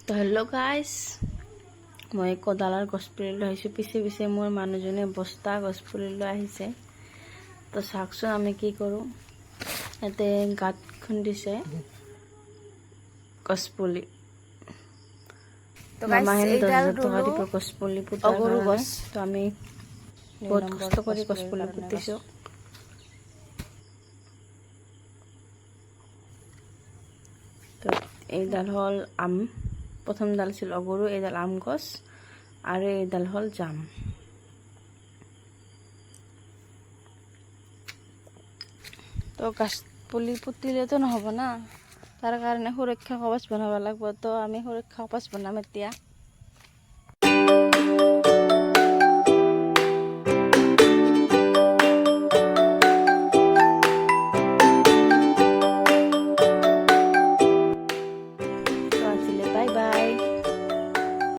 তো hello' guys, মই কদালৰ গছপুলি লৈ আহিছোঁ। পিছে পিছে মোৰ মানুহজনে বস্তা গছপুলি লৈ আহিছে। তো চাওকচোন আমি কি কৰোঁ। ইয়াতে গাঁত খান্দিছে গছপুলি। মামাহেন 10,000 টকা দিব গছপুলি পুতাৰ কাৰণে। তো আমি বহুত কষ্ট কৰি গছপুলি পুতিছোঁ। তো এইডাল হ'ল আম, প্ৰথমডাল আছিল অগৰু, এইডাল আম গছ আৰু এইডাল হ'ল জাম। তো গাছ পুলি পুতিলেতো নহ'ব না, তাৰ কাৰণে সুৰক্ষা কৱচ বনাব লাগিব। তো আমি সুৰক্ষা কৱচ বনাম এতিয়া।